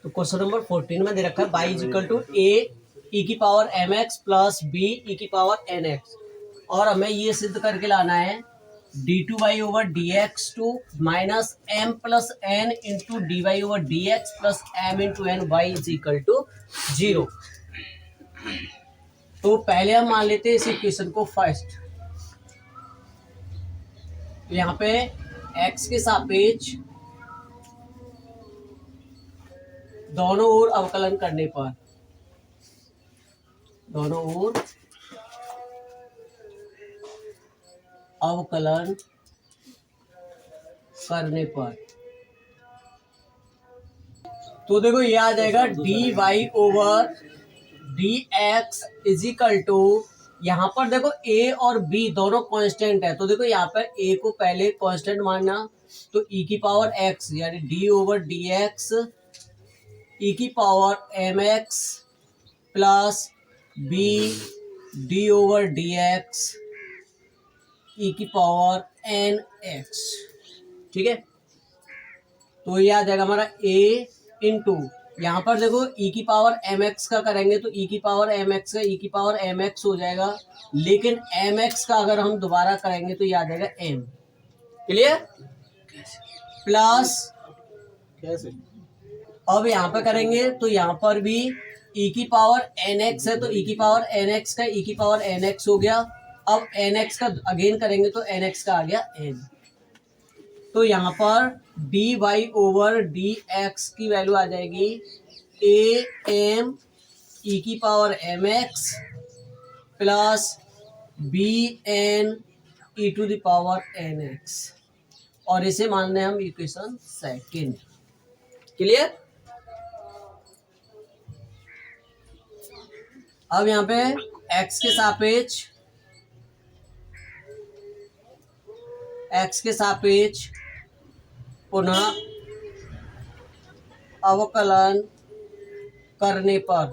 तो question number 14 में दे रखा है y is equal to a e की power m x plus b e की पावर एन एक्स, और हमें ये सिद्ध करके लाना है d two y over d x two minus m plus n into d y over d x plus m into n y is equal to 0। तो पहले हम मान लेते हैं इस इक्वेशन को फर्स्ट। यहाँ पे x के सापेक्ष दोनों ओर अवकलन करने पर, दोनों ओर अवकलन करने पर, तो देखो ये आ जाएगा d y over d x is equal to, यहाँ पर देखो a और b दोनों कांस्टेंट है, तो देखो यहाँ पर a को पहले कांस्टेंट मानना, तो e की पावर x यानी d over d x e की power m x plus b d over d x e की पावर एन एक्स। ठीक है, तो ये आ जाएगा हमारा a इंटू, यहाँ पर देखो e की पावर एम एक्स का करेंगे तो e की पावर एम एक्स का e की पावर एम एक्स हो जाएगा, लेकिन एम एक्स का अगर हम दोबारा करेंगे तो ये आ जाएगा m। क्लियर? प्लस कैसे अब यहाँ पे करेंगे तो यहाँ पर भी e की पावर एन एक्स है, तो e की पावर एन एक्स का e की पावर एन एक्स हो गया। अब एन एक्स का अगेन करेंगे तो एन एक्स का आ गया n। तो यहाँ पर d y over d x की वैल्यू आ जाएगी ए एम ई की power m x plus b n e to the power n x, और इसे मान रहे हैं हम इक्वेशन सेकेंड। क्लियर? अब यहाँ पे x के सापेक्ष पुनः अवकलन करने पर,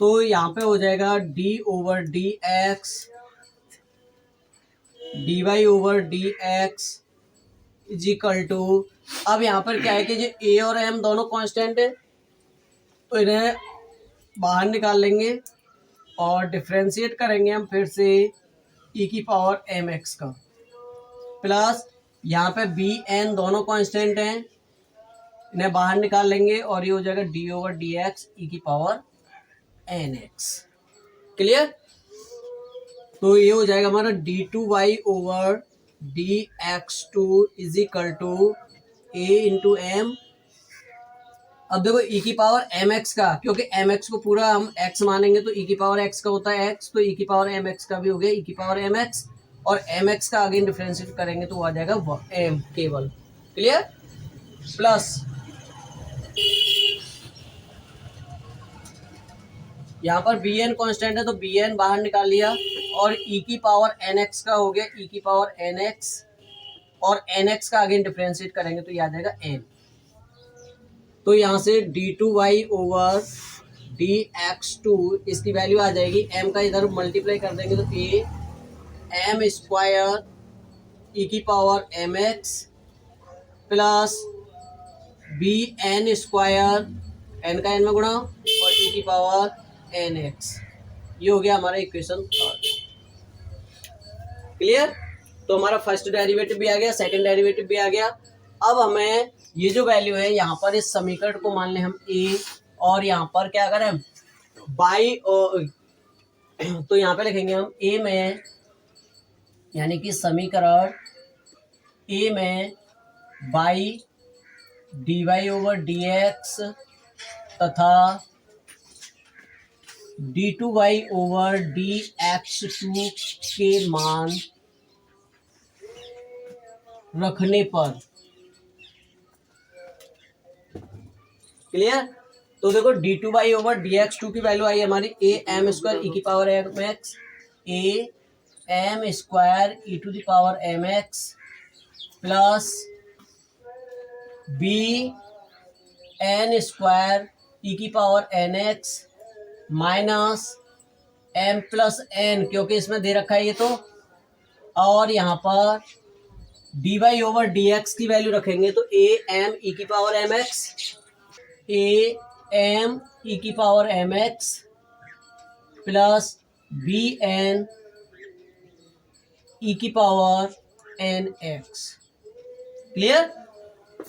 तो यहाँ पे हो जाएगा d over d x d y over d x is equal to, अब यहाँ पर क्या है कि जो a और m दोनों कांस्टेंट है, तो इन्हें बाहर निकाल लेंगे और डिफ्रेंशिएट करेंगे हम फिर से e की पावर एम एक्स का, प्लस यहाँ पे बी एन दोनों कांस्टेंट हैं, इन्हें बाहर निकाल लेंगे और ये हो जाएगा D over d x e की पावर एन एक्स। क्लियर? तो ये हो जाएगा हमारा d two y over d x two is equal to a into m. अब देखो e की पावर एम एक्स का, क्योंकि एम एक्स को पूरा हम x मानेंगे तो e की पावर x का होता है x, तो e की पावर एम एक्स का भी हो गया e की पावर एम एक्स, और एम एक्स का अगेन डिफरेंशिएट करेंगे तो आ जाएगा m केवल। क्लियर? प्लस यहाँ पर बी एन कॉन्स्टेंट है तो बी एन बाहर निकाल लिया, और e की पावर एन एक्स का हो गया e की पावर एन एक्स, और एन एक्स का अगेन डिफरेंशिएट करेंगे तो ये आ जाएगा n। तो यहाँ से d two y over d x two इसकी वैल्यू आ जाएगी, m का इधर मल्टीप्लाई कर देंगे तो ए एम स्क्वायर ई की power m x plus b n square n का एन में गुणा और ई की पावर एन एक्स। ये हो गया हमारा इक्वेशन थर्ड। क्लियर? तो हमारा फर्स्ट डेरिवेटिव भी आ गया, सेकंड डेरिवेटिव भी आ गया। अब हमें ये जो वैल्यू है यहाँ पर इस समीकरण को मान लें हम a, और यहाँ पर क्या करें बाई, तो यहाँ पे लिखेंगे हम a में, यानी कि समीकरण a में y d y over d x तथा d two y over d x two के मान रखने पर। क्लियर? तो देखो d two y over d x two की वैल्यू आई हमारी ए एम स्क्वायर ई की power m x, a m square e to the power m x plus b n square e की power n x minus m plus n, क्योंकि इसमें दे रखा है ये तो, और यहाँ पर d y over d x की वैल्यू रखेंगे तो ए एम ई की power m x, a m e की power m x plus b n e की पावर एन एक्स। क्लियर।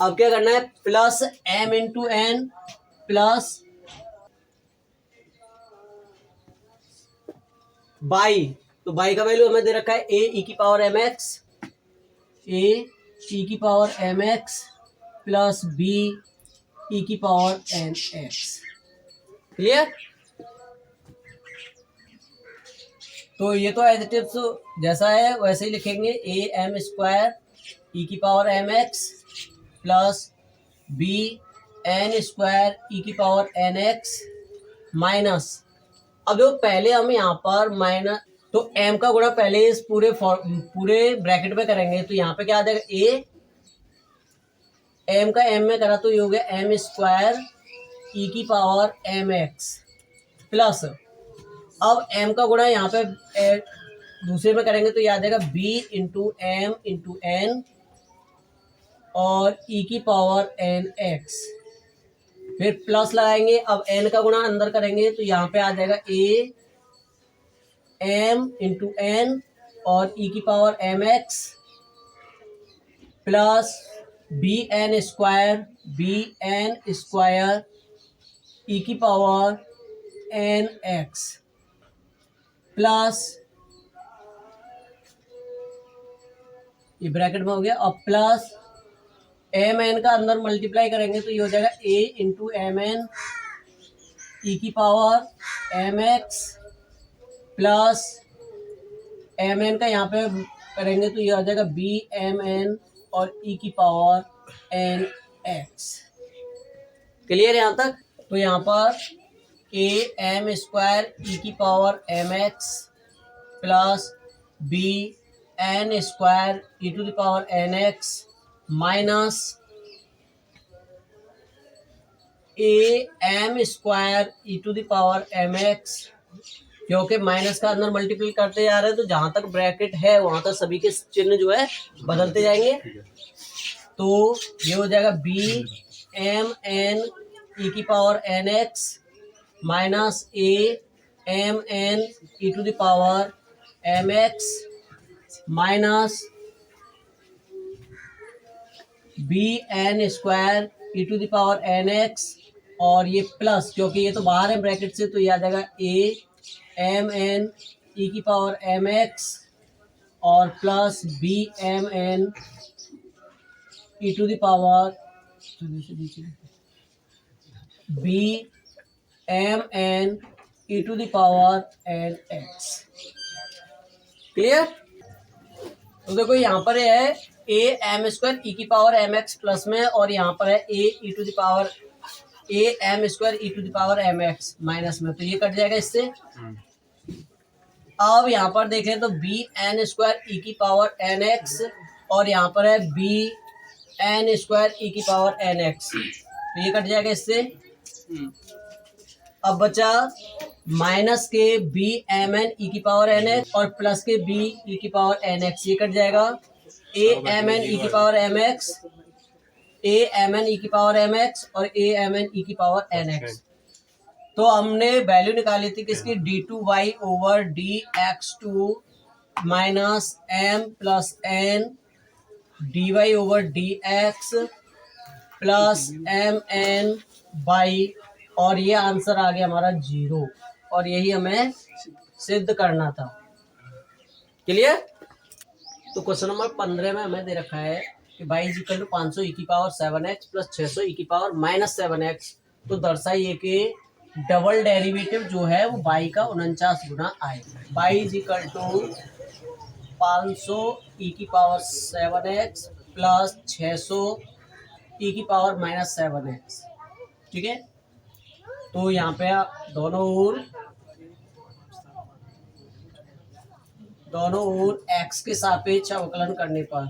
अब क्या करना है, plus m into n plus y, तो बाई का वैल्यू हमें दे रखा है ए ई की power m x, a e की power m x plus b e की पावर एन एक्स। क्लियर। तो ये तो एज इट इज जैसा है वैसे ही लिखेंगे, ए एम स्क्वायर ई की power m x plus b n square e की पावर एन एक्स माइनस, अब जो पहले हम यहाँ पर माइनस, तो m का गुणा पहले इस पूरे ब्रैकेट में करेंगे तो यहाँ पे क्या आ जाएगा, a m का m में करा तो ये हो गया एम स्क्वायर ई की पावर एम एक्स प्लस, अब m का गुणा यहाँ पे दूसरे में करेंगे तो ये आ जाएगा b into m into n और ई की पावर एन एक्स, फिर प्लस लगाएंगे, अब n का गुणा अंदर करेंगे तो यहाँ पे आ जाएगा a एम इंटू एन और ई की power m x plus b n square e की पावर एन एक्स प्लस, ये ब्रैकेट में हो गया, और प्लस एम एन का अंदर मल्टीप्लाई करेंगे तो ये हो जाएगा a into m n e की power m x plus m n का यहाँ पे करेंगे तो ये आ जाएगा बी एम एन और ई की पावर एन एक्स। क्लियर यहाँ तक। तो यहाँ पर ए एम स्क्वायर ई की power m x plus b n square e to the power n x minus a m square e to the power m x, क्योंकि minus का अंदर multiply करते जा रहे हैं तो जहां तक ब्रैकेट है वहां तक सभी के चिन्ह जो है बदलते जाएंगे, तो ये हो जाएगा बी एम एन ई की power n x minus a m n e to the power m x minus b n square e to the power n x, और ये प्लस क्योंकि ये तो बाहर है ब्रैकेट से तो ये आ जाएगा ए एम एन ई की पावर एम एक्स और plus b m n e to the power b m n e to the power n x. Clear. तो देखो यहाँ पर है ए एम स्क्वायर ई की पावर एम एक्स प्लस में, और यहाँ पर है a e to the power a m square e to the power m x minus में, तो ये कट जाएगा इससे। अब यहाँ पर देखें तो बी एन स्क्वायर ई की पावर एन एक्स और यहाँ पर है बी एन स्क्वायर ई की पावर एन एक्स, तो ये कट जाएगा इससे। अब बचा माइनस के बी एम एन ई की पावर एन एक्स और प्लस के बी ई की पावर एन एक्स, ये कट जाएगा। ए एम एन ई की power m x, a m n e की पावर एम एक्स और ए एम एन ई की पावर एन एक्स। तो हमने वैल्यू निकाली थी किसकी, d two y over d x two minus m plus n d y over d x plus m n y, और ये आंसर आ गया हमारा 0, और यही हमें सिद्ध करना था। क्लियर। तो क्वेश्चन नंबर 15 में हमें दे रखा है कि y इज इक्वल टू 500 ई की पावर 7x प्लस 600 ई की पावर माइनस 7x, तो दर्शाइए कि डबल डेरिवेटिव जो है वो y का 49 गुना आएगा। y इज इक्वल टू 500 ई की पावर 7x प्लस 600 ई की पावर माइनस 7x। ठीक है, तो यहाँ पे दोनों ओर x के सापेक्ष अवकलन करने पर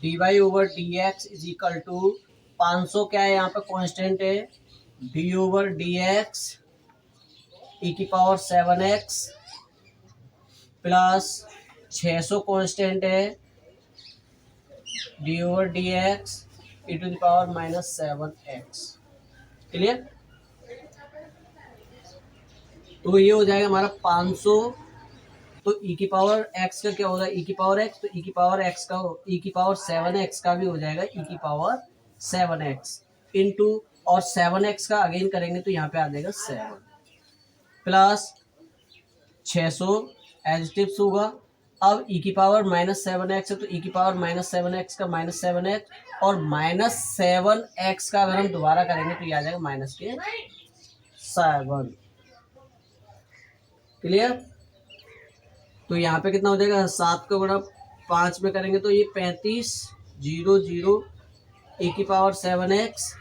dy over d x is equal to 500 क्या है यहाँ पे कांस्टेंट है, d over d x e की पावर 7x प्लस 600 कॉन्स्टेंट है, d over d x e to the power -7x। Clear? तो ये हो जाएगा हमारा 500। तो ई की पावर एक्स का क्या होगा, ई की पावर एक्स, तो ई की पावर एक्स का ई की पावर 7x का भी हो जाएगा ई की पावर 7x इंटू, और 7x का अगेन करेंगे तो यहाँ पे आ जाएगा 7 प्लस 600 एज टिप्स होगा। अब ई की पावर -7x है तो ई की पावर -7x का -7x और -7x का अगर हम दोबारा करेंगे तो ये आ जाएगा -7। क्लियर? तो यहाँ पे कितना हो जाएगा, 7 का गुणा 5 में करेंगे तो ये 35 0 0 ई की पावर 7x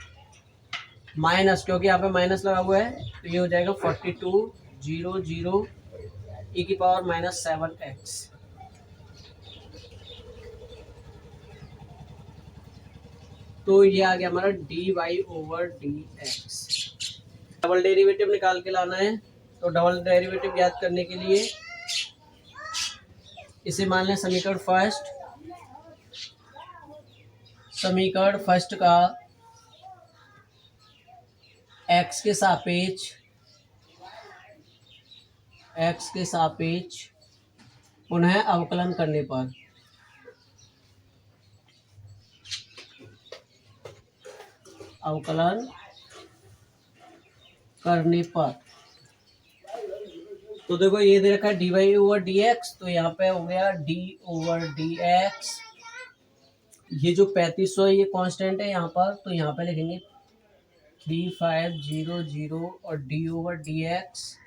माइनस, क्योंकि यहाँ पे माइनस लगा हुआ है तो ये हो जाएगा 42 0 0 ई की पावर -7x। तो ये आ गया हमारा d y over d x. Double derivative निकाल के लाना है, तो डबल डेरिवेटिव ज्ञात करने के लिए इसे मान लें समीकरण फर्स्ट का x के सापेक्ष पुनः अवकलन करने पर तो देखो ये दे रखा है d y over d x, तो यहाँ पे हो गया डी ओवर डी एक्स। ये जो 3500 है ये कांस्टेंट है यहाँ पर, तो यहाँ पे लिखेंगे 3500 और d over d x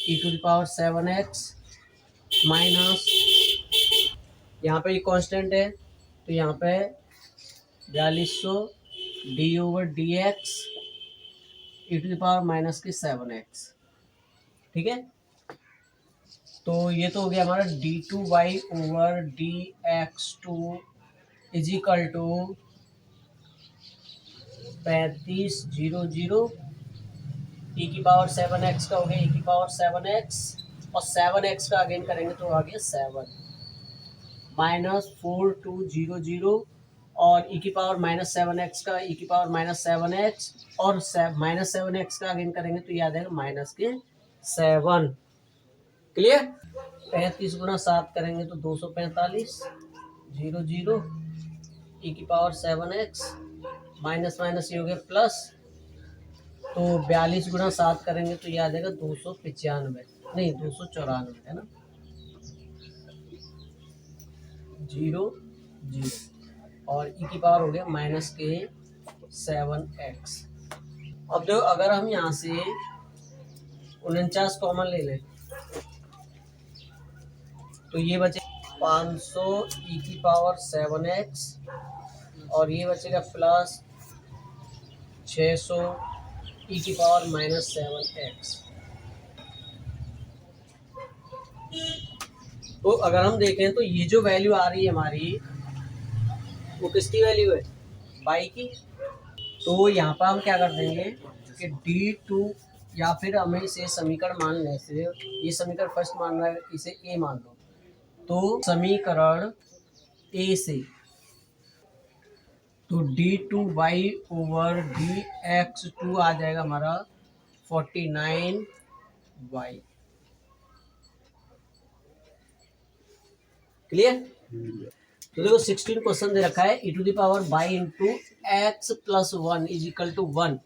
e to the power 7x minus, यहाँ पे ये कांस्टेंट है तो यहाँ पे 4200 d over d x e to the power -7x। ठीक है? तो ये तो हो गया हमारा d2y over dx2 is equal to 3500 e की पावर 7x का हो गया ई की पावर 7x और 7x का अगेन करेंगे तो आ गया 7 -4200 और ई की पावर -7x का ई की पावर -7x और -7x का अगेन करेंगे तो ये आ जाएगा -7। क्लियर? 35 गुना 7 करेंगे तो 245 0 0 ई की पावर 7x माइनस माइनस ये हो गया प्लस, तो 42 गुना 7 करेंगे तो ये आ जाएगा 295, नहीं 294 है ना, 0 0 और ई की पावर हो गया -7x। अब देखो अगर हम यहाँ से 49 कॉमन ले लें तो ये बचे 500 ई की पावर 7x और ये बचेगा प्लस 600 ई की पावर -7x। तो अगर हम देखें तो ये जो वैल्यू आ रही है हमारी वो किसकी वैल्यू है, y की। तो यहाँ पर हम क्या कर देंगे कि d2 या फिर हमें इसे समीकरण मान लें, से ये समीकरण फर्स्ट मान रहा है इसे a मान लो, तो समीकरण a से तो d2y ओवर dx2 आ जाएगा हमारा 49y। क्लियर? तो देखो 16 क्वेश्चन दे रखा है e to the power y into x plus 1 is equal to 1।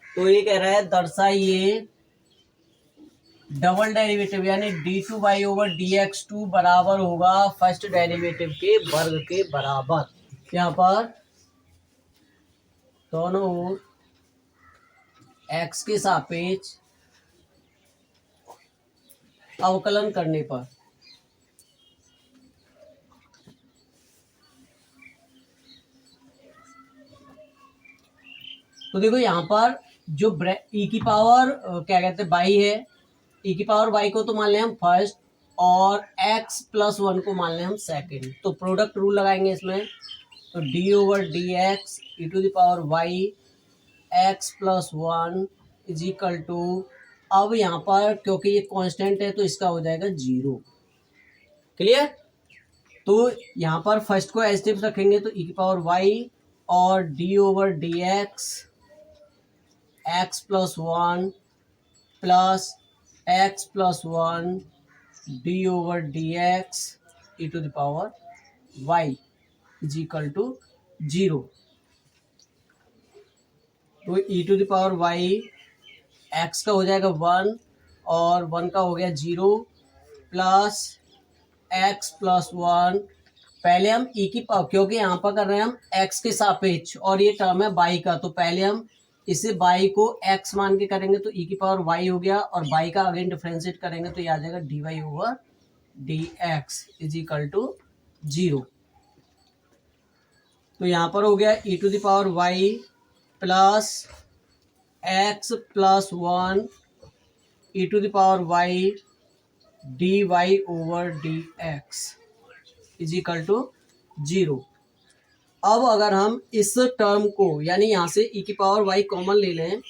तो ये कह रहा है दर्शाइए डबल डेरिवेटिव यानी d2y ओवर dx2 बराबर होगा फर्स्ट डेरिवेटिव के वर्ग के बराबर। यहाँ पर दोनों ओर x के सापेक्ष अवकलन करने पर तो देखो यहाँ पर जो e की पावर क्या कहते हैं y है, e की पावर y को तो मान लें हम फर्स्ट और x प्लस 1 को मान लें हम सेकंड। तो प्रोडक्ट रूल लगाएंगे इसमें, तो d over d x e to the power y x plus one is equal to, अब यहाँ पर क्योंकि ये कांस्टेंट है तो इसका हो जाएगा 0। क्लियर। तो यहाँ पर फर्स्ट को एज टिप्स रखेंगे तो ई की पावर वाई और d over d x plus one plus x plus one d over d x e to the power y is equal to 0। तो e to the power y x का हो जाएगा 1 और 1 का हो गया 0 प्लस एक्स प्लस वन, पहले हम ई की पावर, क्योंकि यहाँ पर कर रहे हैं हम एक्स के सापेक्ष और ये टर्म है बाई का, तो पहले हम इसे बाई को एक्स मान के करेंगे तो ई की पावर वाई हो गया और बाई का अगेन डिफ्रेंशिएट करेंगे तो ये आ जाएगा d y over d x is equal to 0। तो यहाँ पर हो गया e to the power y plus x plus one e to the power y d y over d x is equal to 0। अब अगर हम इस टर्म को यानी यहाँ से ई की पावर वाई कॉमन ले लें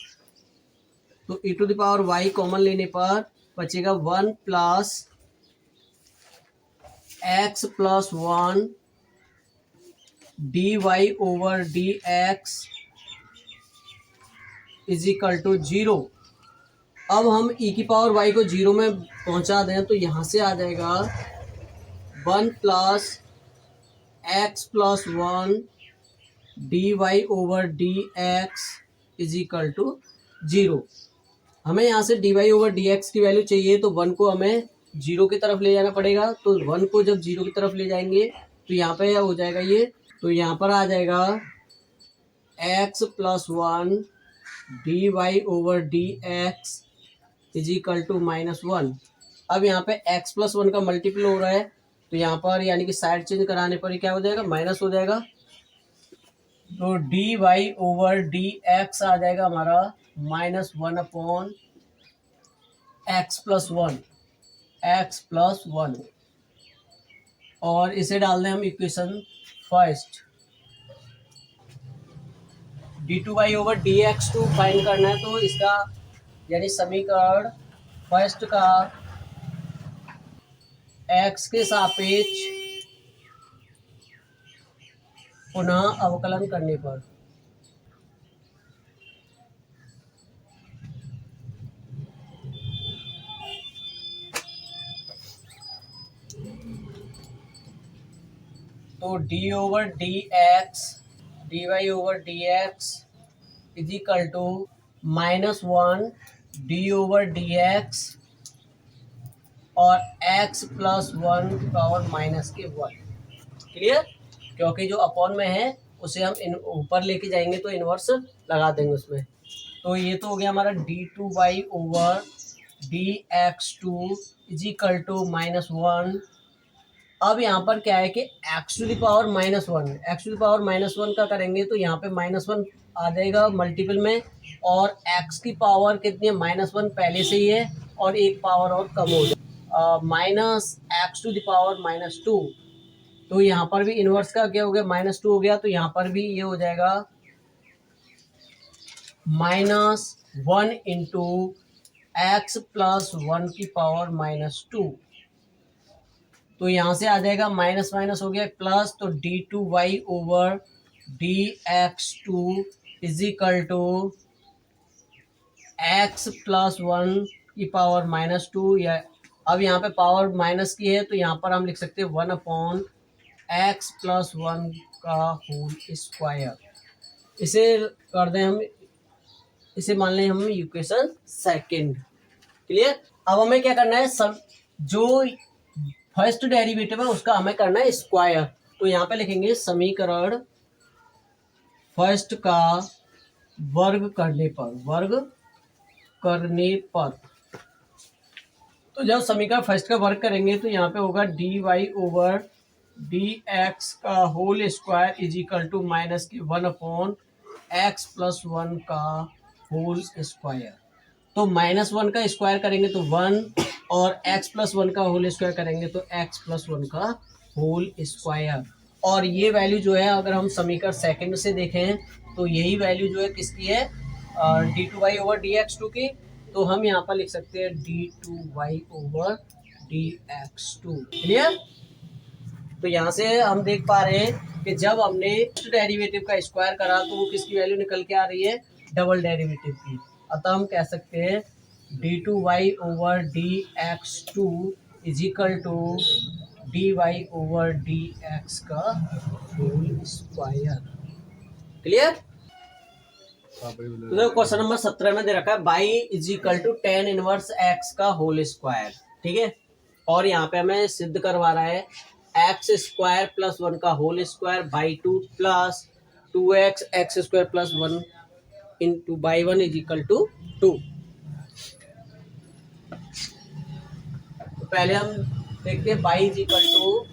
तो e to the power y common लेने पर बचेगा 1 plus x plus one d y over d x is equal to 0। अब हम ई की पावर वाई को 0 में पहुंचा दें तो यहाँ से आ जाएगा 1 plus x plus one d y over d x is equal to 0। हमें यहाँ से d y over d x की वैल्यू चाहिए तो 1 को हमें 0 की तरफ ले जाना पड़ेगा। तो 1 को जब 0 की तरफ ले जाएंगे तो यहाँ पे हो जाएगा ये, तो यहाँ पर आ जाएगा x plus one d y over d x is equal to -1। अब यहाँ पे x प्लस वन का मल्टीपल हो रहा है तो यहाँ पर यानी कि साइड चेंज कराने पर क्या हो जाएगा, माइनस हो जाएगा। तो d y over d x आ जाएगा हमारा -1 अपॉन एक्स प्लस वन और इसे डाल दें हम equation first. D two y over d x two find करना है तो इसका यानी समीकरण फर्स्ट का x के सापेक्ष पुनः अवकलन करने पर तो d over d x d y over d x is equal to -1 d over d x और x plus one power -1। Clear. क्योंकि जो अपॉन में है उसे हम ऊपर लेके जाएंगे तो इन्वर्स लगा देंगे उसमें। तो ये तो हो गया हमारा d two y over d x two is equal to -1। अब यहाँ पर क्या है कि x टू द पावर -1 का करेंगे तो यहाँ पे -1 आ जाएगा मल्टीपल में और x की पावर कितनी है, -1 पहले से ही है और एक पावर और कम हो जाएगा -x टू द पावर -2। तो यहाँ पर भी इन्वर्स का क्या हो गया, -2 हो गया। तो यहाँ पर भी ये हो जाएगा -1 इंटू एक्स प्लस वन की पावर -2। तो यहाँ से आ जाएगा माइनस माइनस हो गया प्लस, तो d two y over d x two is equal to x plus one की पावर -2। या अब यहाँ पे पावर माइनस की है तो यहाँ पर हम लिख सकते हैं 1 अपॉन एक्स प्लस वन का होल स्क्वायर। इसे कर दें हम, इसे मान लें हम इक्वेशन सेकंड। क्लियर। अब हमें क्या करना है, सब जो फर्स्ट डेरिवेटिव है उसका हमें करना है स्क्वायर। तो यहाँ पे लिखेंगे समीकरण फर्स्ट का वर्ग करने पर, तो जब समीकरण फर्स्ट का वर्ग करेंगे तो यहाँ पे होगा d y over d x का whole square is equal to -1 upon x plus one का होल स्क्वायर। तो -1 का स्क्वायर करेंगे तो 1 और x प्लस वन का होल स्क्वायर करेंगे तो x प्लस वन का होल स्क्वायर। और ये वैल्यू जो है अगर हम समीकरण सेकंड से देखें तो यही वैल्यू जो है किसकी है, d two y over d x two की, तो हम यहाँ पर लिख सकते हैं d two y over d x two. Clear? तो यहाँ से हम देख पा रहे हैं कि जब हमने डेरिवेटिव का स्क्वायर करा तो वो किसकी वैल्यू निकल के आ रही है, डबल डेरिवेटिव की। अतः हम कह सकते हैं d two y over d x two is equal to d y over d x का होल स्क्वायर। क्लियर? तो क्वेश्चन नंबर 17 में दे रखा है y is equal to tan inverse x का होल स्क्वायर। ठीक है, और यहाँ पे हमें सिद्ध करवा रहा है एक्स स्क्वायर प्लस 1 का whole square y 2 plus 2x x square plus 1 into y 1 is equal to 2। तो पहले हम देखते हैं y is equal to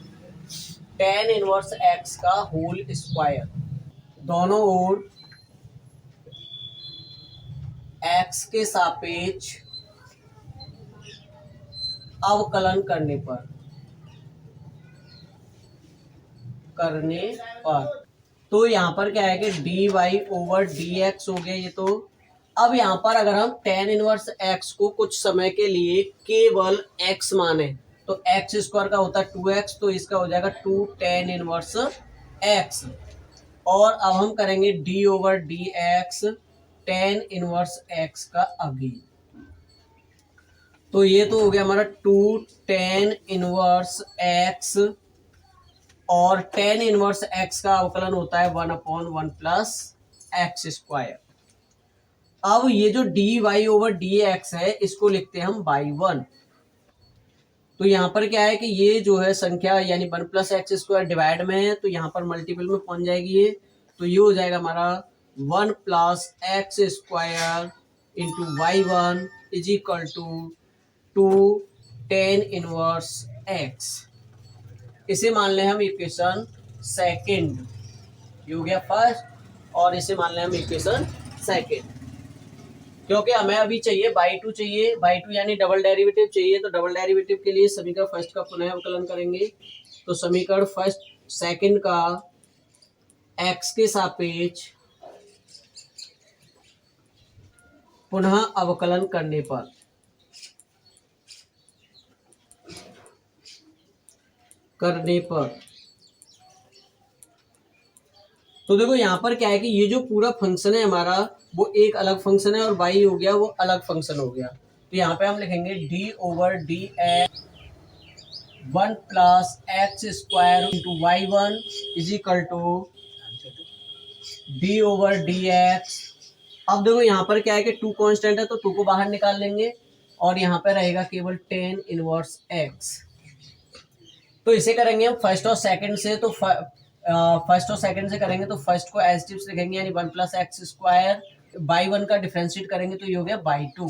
tan inverse x का होल स्क्वायर। दोनों ओर एक्स के सापेक्ष अवकलन करने पर तो यहाँ पर क्या है कि d y over d x हो गया ये। तो अब यहाँ पर अगर हम टेन इनवर्स एक्स को कुछ समय के लिए केवल एक्स माने तो एक्स स्क्वायर का होता है 2x, तो इसका हो जाएगा 2 टेन इनवर्स एक्स। और अब हम करेंगे D over d x ten inverse x का अगेन, तो ये तो हो गया हमारा 2 टेन इनवर्स एक्स, और टेन इनवर्स एक्स का अवकलन होता है 1/1 प्लस एक्स स्क्वायर। अब ये जो d y over d x है इसको लिखते हैं हम बाई 1। तो यहाँ पर क्या है कि ये जो है संख्या यानी 1 प्लस एक्स स्क्वायर डिवाइड में है, तो यहाँ पर मल्टीपल में पहुंच जाएगी ये, तो ये हो जाएगा हमारा 1 plus x square into y 1 is equal to 2 tan inverse x. इसे मान लें हम इक्वेशन सेकेंड, ये हो गया फर्स्ट, और इसे मान लें हम इक्वेशन सेकेंड, क्योंकि हमें अभी चाहिए बाई 2 चाहिए, बाई 2 यानी डबल डेरिवेटिव चाहिए। तो डबल डेरिवेटिव के लिए समीकरण फर्स्ट का पुनः अवकलन करेंगे। तो समीकरण फर्स्ट सेकेंड का एक्स के सापेक्ष पुनः अवकलन करने पर तो देखो यहाँ पर क्या है कि ये जो पूरा फंक्शन है हमारा वो एक अलग फंक्शन है और y हो गया वो अलग फंक्शन हो गया। तो यहाँ पे हम लिखेंगे d over d x 1 plus x square into y 1 is equal to d over d x. अब देखो यहाँ पर क्या है कि 2 कांस्टेंट है तो 2 को बाहर निकाल लेंगे और यहाँ पे रहेगा केवल टेन इनवर्स x। तो इसे करेंगे हम फर्स्ट और सेकंड से। तो फर्स्ट और सेकंड से करेंगे तो फर्स्ट को एज टिप्स लिखेंगे यानी 1 प्लस एक्स स्क्वायर बाई 1 का डिफरेंशिएट करेंगे तो ये हो गया बाई 2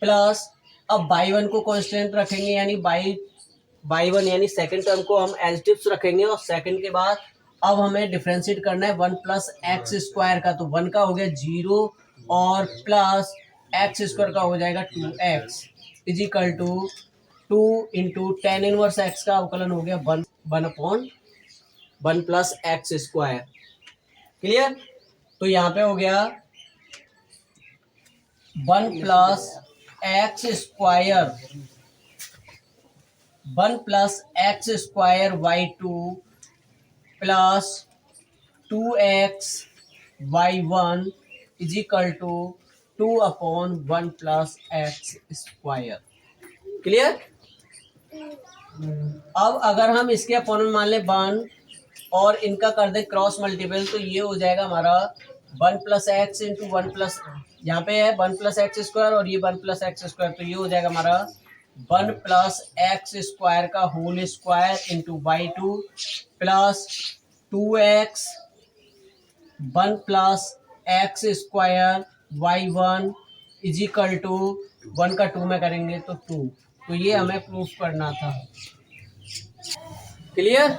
प्लस अब बाई 1 को कांस्टेंट रखेंगे यानी बाई 1 यानी सेकंड टर्म को हम एज टिप्स रखेंगे और सेकंड के बाद अब हमें डिफरेंशिएट करना है 1 प्लस एक्स स्क्वायर का। तो 1 का हो गया 0 और प्लस एक्स स्क्वायर का हो जाएगा 2x is equal to 2 into tan inverse x का अवकलन हो गया 1/1 प्लस एक्स स्क्वायर। क्लियर? तो यहाँ पे हो गया 1 plus x square 1 plus x square y 2 plus 2x y 1 is equal to 2/1 plus x square. Clear? अब अगर हम इसके अपोनेंट मान ले 1 और इनका कर दे क्रॉस मल्टीपल तो ये हो जाएगा हमारा 1 प्लस एक्स इंटू 1 प्लस, यहाँ पे है 1 प्लस एक्स स्क्वायर और ये 1 प्लस एक्स स्क्वायर, तो ये हो जाएगा हमारा 1 प्लस एक्स स्क्वायर का whole square into y 2 plus 2x 1 plus x square y 1 is equal to 1 का 2 में करेंगे तो 2। तो ये हमें प्रूफ करना था। क्लियर?